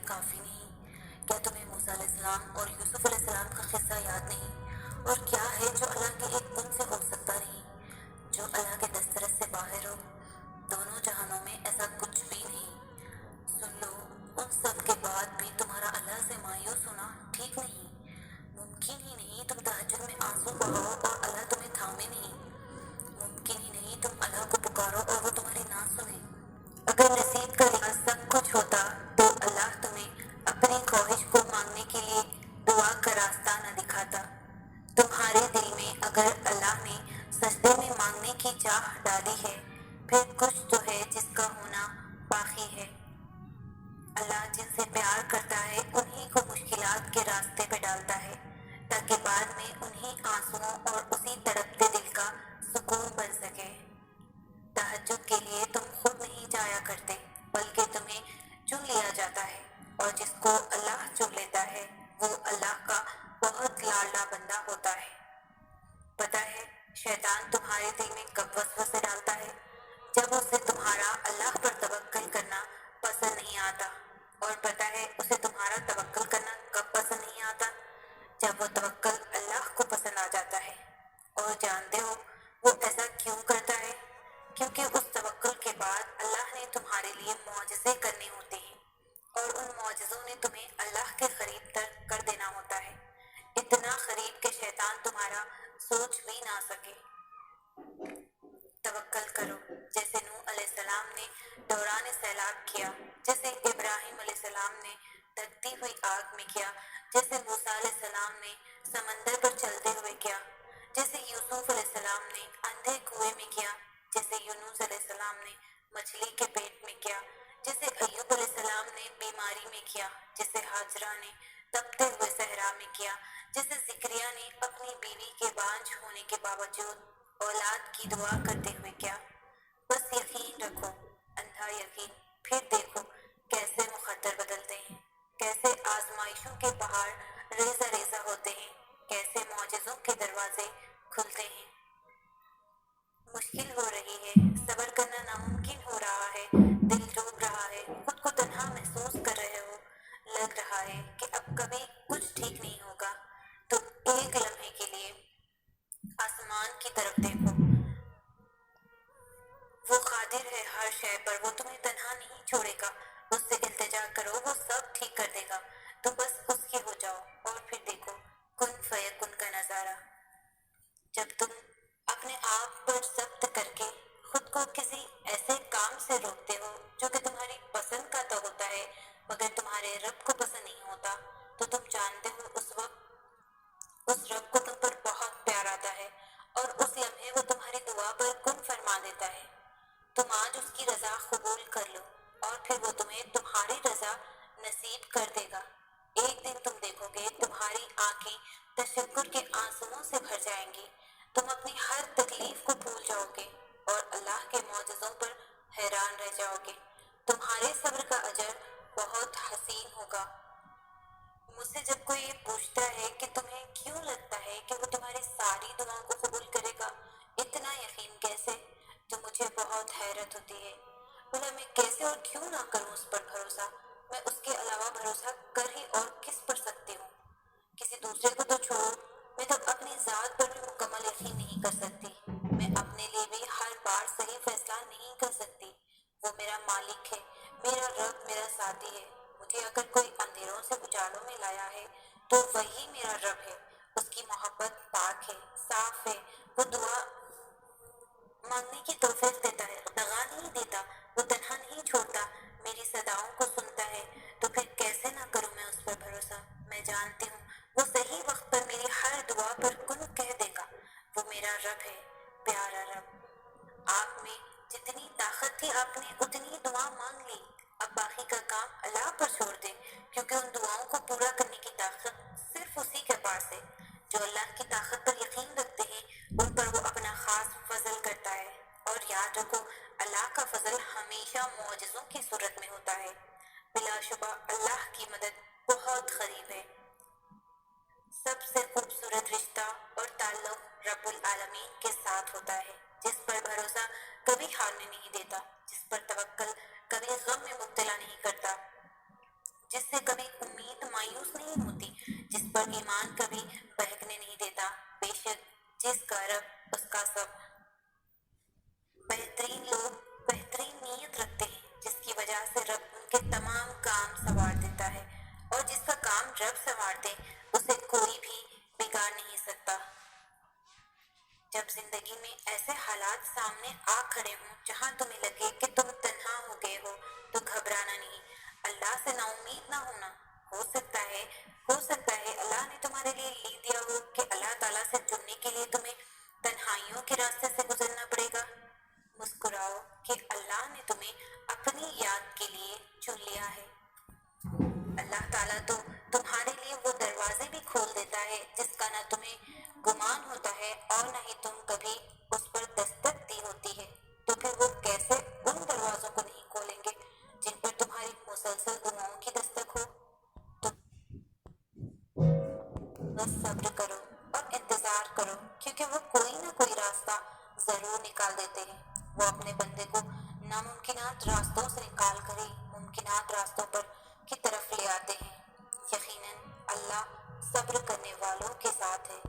کافی نہیں؟ کیا تمہیں موسیٰ علیہ السلام اور یوسف علیہ السلام کا قصہ یاد نہیں؟ اور کیا ہے جو اللہ کے ایک بن سے ہو سکتا نہیں، جو اللہ کے دسترس سے باہر ہو؟ دونوں جہانوں میں ایسا کچھ بھی نہیں۔ سن لو، ان سب کے بعد بھی تمہارا اللہ سے مایوس ہونا ٹھیک نہیں۔ ممکن ہی نہیں تم تہجد میں آنسو بہاؤ اور اللہ تمہیں تھامے نہیں۔ ممکن ہی نہیں تم اللہ کو پکارو اور وہ تمہاری نہ سنے۔ اگر رسید کا لحاظ سب کچھ ہوتا تو اللہ تمہیں اپنی خواہش کو مانگنے کے لیے دعا کا راستہ نہ دکھاتا۔ تمہارے دل میں اگر اللہ نے سجدے میں مانگنے کی چاہ ڈالی ہے، پھر کچھ تو ہے جس کا ہونا باقی ہے۔ اللہ جن سے پیار کرتا ہے انہی کو مشکلات کے راستے پہ ڈالتا ہے، تاکہ بعد میں انہی آنسوؤں اور اسی تڑپتے دل کا سکون بن سکے۔ تہجد کے لیے تم خود نہیں جایا کرتے، بلکہ تمہیں چن لیا جاتا ہے، اور جس کو اللہ چن لیتا ہے وہ اللہ کا بہت لاڈلا بندہ ہوتا ہے۔ پتہ ہے شیطان تمہارے دل میں کب وسوسے ڈالتا ہے؟ جب اسے تمہارا اللہ پر توکل کرنا پسند نہیں آتا۔ اور پتہ ہے اسے تمہارا توکل کرنا کب پسند نہیں آتا؟ جب وہ توکل اللہ کو پسند آ جاتا ہے۔ اور جانتے ہو وہ ایسا کیوں کرتا ہے؟ کیونکہ اس توکل کے بعد اللہ نے تمہارے لیے معجزے کرنے ہوتے ہیں، اور ان معجزوں نے تمہیں اللہ کے قریب تر کر دینا ہوتا ہے، اتنا قریب کہ شیطان تمہارا سوچ بھی نہ سکے۔ توکل کرو جیسے نوح علیہ السلام نے دوران سیلاب کیا، جیسے ابراہیم علیہ السلام نے دھکتی ہوئی آگ میں کیا، جیسے موسیٰ علیہ السلام نے سمندر پر چلتے ہوئے کیا، جیسے یوسف علیہ السلام نے اندھے کنویں میں کیا، جیسے یونس علیہ السلام نے مچھلی کے پیٹ میں کیا، جیسے ایوب علیہ السلام نے بیماری میں کیا، جیسے ہاجرہ نے تپتے ہوئے صحرا میں کیا، جیسے زکریا نے اپنی بیوی کے بانجھ ہونے کے باوجود اولاد کی دعا کرتے ہوئے کیا۔ بس یقین رکھو، اندھا یقین، پھر دیکھو کیسے مقدر بدلتے ہیں، کیسے آزمائشوں کے پہاڑ ریزہ ریزہ ہوتے ہیں، کیسے معجزوں کے دروازے کھلتے ہیں۔ مشکل ہو رہی ہے، صبر کرنا ناممکن ہو رہا ہے، دل ڈوب رہا ہے، خود کو تنہا محسوس کر رہے ہو، لگ رہا ہے کہ اب کبھی کچھ ٹھیک نہیں ہوگا، تو ایک لمحے کے لیے آسمان کی طرف دیکھو۔ وہ قادر ہے ہر شے پر، وہ تمہیں تنہا نہیں چھوڑے گا۔ اس سے التجا کرو، وہ سب ٹھیک کر دے گا۔ تو بس اس کے ہو جاؤ، اور پھر دیکھو کن فیکن کا نظارہ۔ جب تم اپنے آپ پر ضبط کر کے خود کو کسی ایسے کام سے روکتے ہو جو کہ تمہاری پسند کا تو ہوتا ہے مگر تمہارے رب کو پسند نہیں ہوتا، تو تم جانتے ہو اس وقت اس رب کو تم پر بہت پیار آتا ہے، اور اس لمحے وہ تمہاری دعا پر کن فرما دیتا ہے۔ تم آج اس کی رضا قبول کر لو، اور پھر وہ تمہیں تمہاری رضا نصیب کر دے گا۔ ایک دن تم دیکھو گے تمہاری آنکھیں تشکر کے آنسوؤں سے بھر جائیں گی، تم اپنی ہر تکلیف کو بھول جاؤ گے اور اللہ کے معجزوں پر حیران رہ جاؤ گے۔ تمہارے صبر کا اجر بہت حسین ہوگا۔ مجھ سے جب کوئی یہ پوچھتا ہے کہ تمہیں کیوں لگتا ہے کہ وہ تمہاری ساری دعاؤں کو قبول کرے گا، اتنا یقین کیسے، تو مجھے بہت حیرت ہوتی ہے۔ بھلا میں کیسے اور کیوں نہ کروں اس پر بھروسہ؟ میں اس کے علاوہ بھروسہ کر ہی اور کس پر سکتی ہوں؟ کسی دوسرے کو تو چھوڑو، میں تو اپنی ذات پر بھی مکمل یقین نہیں کر سکتی۔ میں اپنے لیے بھی ہر بار صحیح فیصلہ نہیں کر سکتی۔ وہ میرا مالک ہے، میرا رب، میرا ساتھی ہے۔ مجھے اگر کوئی اندھیروں سے اجالوں میں لایا ہے تو وہی میرا رب ہے۔ اس کی محبت پاک ہے، صاف ہے، وہ دعا مانگنے کی توفیق دیتا ہے، دغا نہیں دیتا، وہ تنہا نہیں چھوڑتا، میری صداؤں کو سنتا ہے۔ تو پھر کیسے نہ کروں میں اس پر بھروسہ؟ میں جانتی ہوں وہ صحیح وقت پر میری ہر دعا پر کن کہہ دے گا۔ وہ میرا رب ہے، پیارا رب۔ آپ میں جتنی طاقت تھی آپ نے اتنی دعا مانگ لی، اب باقی کا کام اللہ پر چھوڑ دیں، کیونکہ ان دعاؤں کو پورا کرنے کی طاقت صرف اسی کے پاس ہے۔ جو اللہ کی طاقت پر یقین رکھتے ہیں ان پر وہ اپنا خاص فضل کرتا ہے، اور یاد رکھو اللہ کا فضل ہمیشہ معجزوں کی صورت میں ہوتا ہے۔ بلا شبہ اللہ کی مدد بہت قریب ہے۔ سب سے خوبصورت رشتہ اور تعلق رب العالمین کے ساتھ ہوتا ہے، جس پر بھروسہ کبھی ہارنے نہیں دیتا، جس پر توکل کبھی غم میں مبتلا نہیں کرتا۔ جس سے کبھی امید مایوس نہیں ہوتی، جس پر ایمان کبھی بہکنے نہیں دیتا، بے شک جس کا رب اس کا سب بہترین لوگ بہترین نیت رکھتے ہیں، جس کی وجہ سے رب ان کے تمام کام سنوار دیتا ہے، اور جس کا کام رب سنوار دے اسے کوئی بھی بگاڑ نہیں سکتا۔ جب زندگی میں ایسے حالات سامنے آ کھڑے ہوں جہاں تمہیں لگے کہ تم تنہا ہو گئے ہو، تو گھبرانا نہیں، اللہ سے نا امید نہ ہونا۔ ہو سکتا ہے اللہ نے تمہارے لیے لکھ دیا ہو کہ اللہ تعالیٰ سے جڑنے کے لیے تمہیں تنہائیوں کے راستے سے گزرنا پڑے گا۔ مسکراؤ کہ اللہ نے تمہیں اپنی یاد کے لیے چن لیا ہے۔ اللہ تعالیٰ تو تمہارے لیے وہ دروازے بھی کھول دیتا ہے جس کا نہ تمہیں گمان ہوتا ہے اور نہ ہی تم کبھی اس پر دستک دی ہوتی ہے، تو پھر وہ کیسے ان دروازوں کو نہیں کھولیں گے جن پر تمہاری مسلسل دعاؤں کی دستک ہو۔ تو بس صبر کرو اور انتظار کرو، کیونکہ وہ کوئی نہ کوئی راستہ ضرور نکال دیتے ہیں۔ وہ اپنے بندے کو ناممکنات راستوں سے نکال کر ہی ممکنات راستوں پر کی طرف لے آتے ہیں۔ یقیناً اللہ صبر کرنے والوں کے ساتھ ہے۔